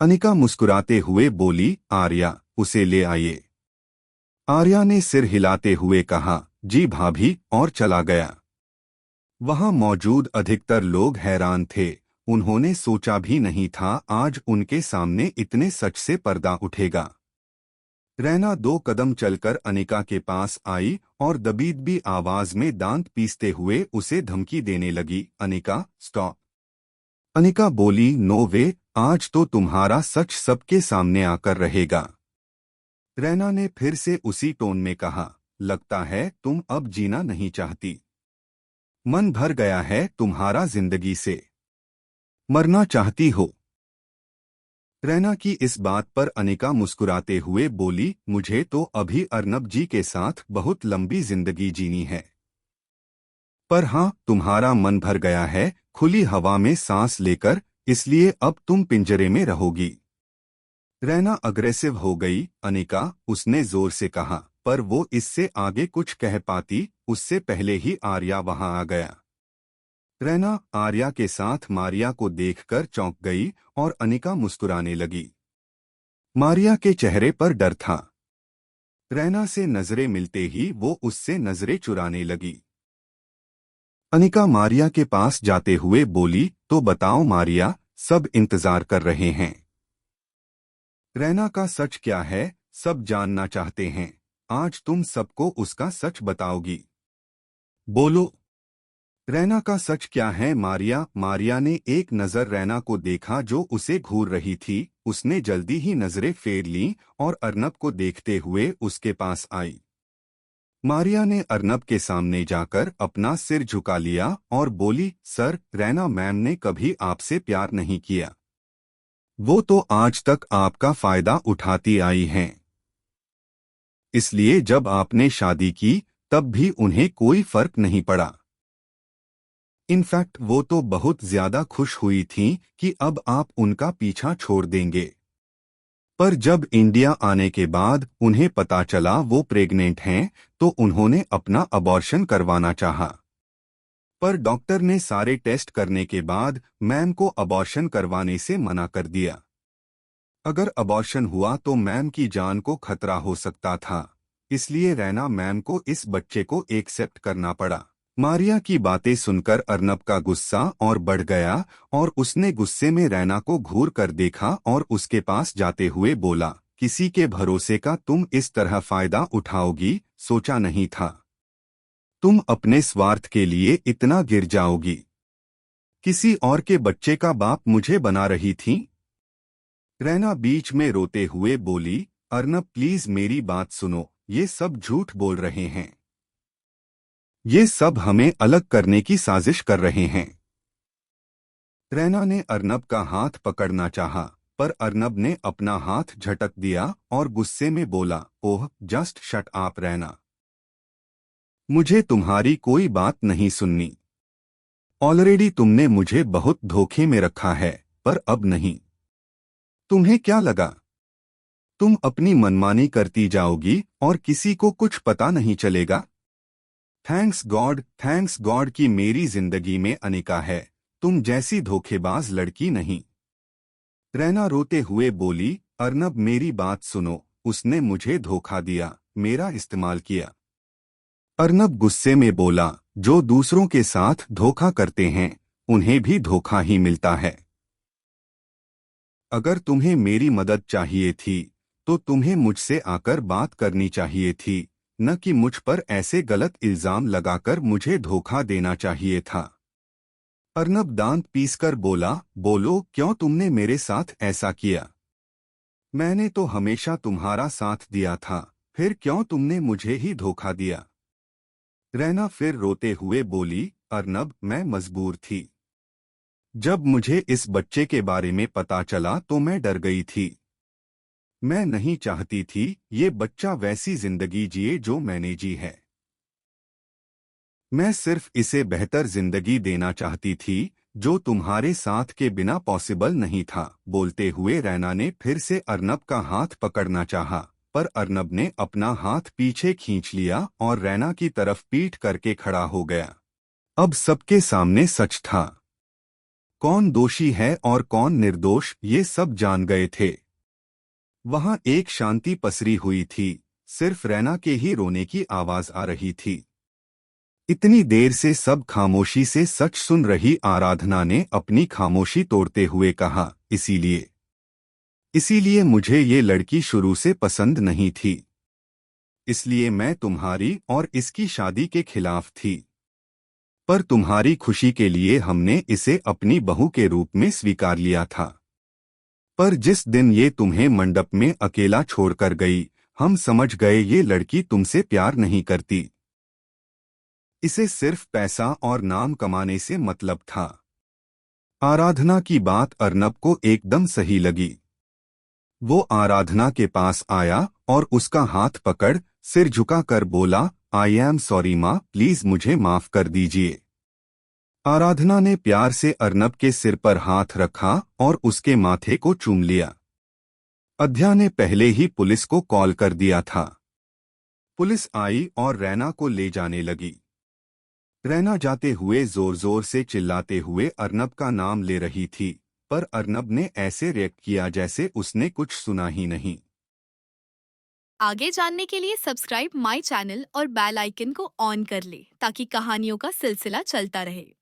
अनिका मुस्कुराते हुए बोली, आर्या, उसे ले आइए। आर्या ने सिर हिलाते हुए कहा, जी भाभी, और चला गया। वहां मौजूद अधिकतर लोग हैरान थे। उन्होंने सोचा भी नहीं था आज उनके सामने इतने सच से पर्दा उठेगा। रैना 2 कदम चलकर अनिका के पास आई और दबीदबी आवाज में दांत पीसते हुए उसे धमकी देने लगी, अनिका, स्टॉप। अनिका बोली, नो वे, आज तो तुम्हारा सच सबके सामने आकर रहेगा। रैना ने फिर से उसी टोन में कहा, लगता है तुम अब जीना नहीं चाहती। मन भर गया है तुम्हारा जिंदगी से। मरना चाहती हो। रैना की इस बात पर अनिका मुस्कुराते हुए बोली, मुझे तो अभी अर्नब जी के साथ बहुत लंबी जिंदगी जीनी है। पर हाँ, तुम्हारा मन भर गया है खुली हवा में सांस लेकर, इसलिए अब तुम पिंजरे में रहोगी। रैना अग्रेसिव हो गई, अनिका, उसने जोर से कहा, पर वो इससे आगे कुछ कह पाती उससे पहले ही आर्या वहां आ गया। रैना आर्या के साथ मारिया को देखकर चौंक गई और अनिका मुस्कुराने लगी। मारिया के चेहरे पर डर था। रैना से नजरें मिलते ही वो उससे नजरें चुराने लगी। अनिका मारिया के पास जाते हुए बोली, तो बताओ मारिया, सब इंतजार कर रहे हैं। रैना का सच क्या है, सब जानना चाहते हैं। आज तुम सबको उसका सच बताओगी। बोलो। रैना का सच क्या है मारिया? मारिया ने एक नजर रैना को देखा जो उसे घूर रही थी। उसने जल्दी ही नजरें फेर लीं और अर्नब को देखते हुए उसके पास आई। मारिया ने अर्नब के सामने जाकर अपना सिर झुका लिया और बोली, सर, रैना मैम ने कभी आपसे प्यार नहीं किया। वो तो आज तक आपका फायदा उठाती आई हैं। इसलिए जब आपने शादी की तब भी उन्हें कोई फर्क नहीं पड़ा। इनफैक्ट वो तो बहुत ज्यादा खुश हुई थीं कि अब आप उनका पीछा छोड़ देंगे। पर जब इंडिया आने के बाद उन्हें पता चला वो प्रेग्नेंट हैं, तो उन्होंने अपना अबॉर्शन करवाना चाहा। पर डॉक्टर ने सारे टेस्ट करने के बाद मैम को अबॉर्शन करवाने से मना कर दिया। अगर अबॉर्शन हुआ तो मैम की जान को खतरा हो सकता था। इसलिए रैना मैम को इस बच्चे को एक्सेप्ट करना पड़ा। मारिया की बातें सुनकर अर्नब का गुस्सा और बढ़ गया और उसने गुस्से में रैना को घूर कर देखा और उसके पास जाते हुए बोला, किसी के भरोसे का तुम इस तरह फायदा उठाओगी, सोचा नहीं था। तुम अपने स्वार्थ के लिए इतना गिर जाओगी। किसी और के बच्चे का बाप मुझे बना रही थी। रैना बीच में रोते हुए बोली, अर्नब प्लीज मेरी बात सुनो, ये सब झूठ बोल रहे हैं। ये सब हमें अलग करने की साजिश कर रहे हैं। रैना ने अर्नब का हाथ पकड़ना चाहा, पर अर्नब ने अपना हाथ झटक दिया और गुस्से में बोला, ओह, जस्ट शट अप रैना। मुझे तुम्हारी कोई बात नहीं सुननी। ऑलरेडी तुमने मुझे बहुत धोखे में रखा है, पर अब नहीं। तुम्हें क्या लगा तुम अपनी मनमानी करती जाओगी और किसी को कुछ पता नहीं चलेगा? थैंक्स गॉड कि मेरी जिंदगी में अनिका है, तुम जैसी धोखेबाज लड़की नहीं। रैना रोते हुए बोली, अर्नब मेरी बात सुनो, उसने मुझे धोखा दिया, मेरा इस्तेमाल किया। अर्नब गुस्से में बोला, जो दूसरों के साथ धोखा करते हैं उन्हें भी धोखा ही मिलता है। अगर तुम्हें मेरी मदद चाहिए थी तो तुम्हें मुझसे आकर बात करनी चाहिए थी, न कि मुझ पर ऐसे गलत इल्जाम लगाकर मुझे धोखा देना चाहिए था। अर्नब दांत पीसकर बोला, बोलो, क्यों तुमने मेरे साथ ऐसा किया? मैंने तो हमेशा तुम्हारा साथ दिया था, फिर क्यों तुमने मुझे ही धोखा दिया? रैना फिर रोते हुए बोली, अर्नब, मैं मजबूर थी। जब मुझे इस बच्चे के बारे में पता चला तो मैं डर गई थी। मैं नहीं चाहती थी ये बच्चा वैसी जिंदगी जिए जो मैंने जी है। मैं सिर्फ इसे बेहतर जिंदगी देना चाहती थी, जो तुम्हारे साथ के बिना पॉसिबल नहीं था। बोलते हुए रैना ने फिर से अर्नब का हाथ पकड़ना चाहा, पर अर्नब ने अपना हाथ पीछे खींच लिया और रैना की तरफ पीठ करके खड़ा हो गया। अब सबके सामने सच था। कौन दोषी है और कौन निर्दोष ये सब जान गए थे। वहां एक शांति पसरी हुई थी, सिर्फ रैना के ही रोने की आवाज आ रही थी। इतनी देर से सब खामोशी से सच सुन रही आराधना ने अपनी खामोशी तोड़ते हुए कहा, इसीलिए इसीलिए मुझे ये लड़की शुरू से पसंद नहीं थी। इसलिए मैं तुम्हारी और इसकी शादी के खिलाफ थी। पर तुम्हारी खुशी के लिए हमने इसे अपनी बहू के रूप में स्वीकार लिया था। पर जिस दिन ये तुम्हें मंडप में अकेला छोड़कर गई, हम समझ गए ये लड़की तुमसे प्यार नहीं करती। इसे सिर्फ पैसा और नाम कमाने से मतलब था। आराधना की बात अर्नब को एकदम सही लगी। वो आराधना के पास आया और उसका हाथ पकड़ सिर झुकाकर बोला, आई एम सॉरी माँ, प्लीज मुझे माफ कर दीजिए। आराधना ने प्यार से अर्नब के सिर पर हाथ रखा और उसके माथे को चूम लिया। अध्या ने पहले ही पुलिस को कॉल कर दिया था। पुलिस आई और रैना को ले जाने लगी। रैना जाते हुए जोर जोर से चिल्लाते हुए अर्नब का नाम ले रही थी, पर अर्नब ने ऐसे रिएक्ट किया जैसे उसने कुछ सुना ही नहीं। आगे जानने के लिए सब्सक्राइब माय चैनल और बेल आइकन को ऑन कर ले ताकि कहानियों का सिलसिला चलता रहे।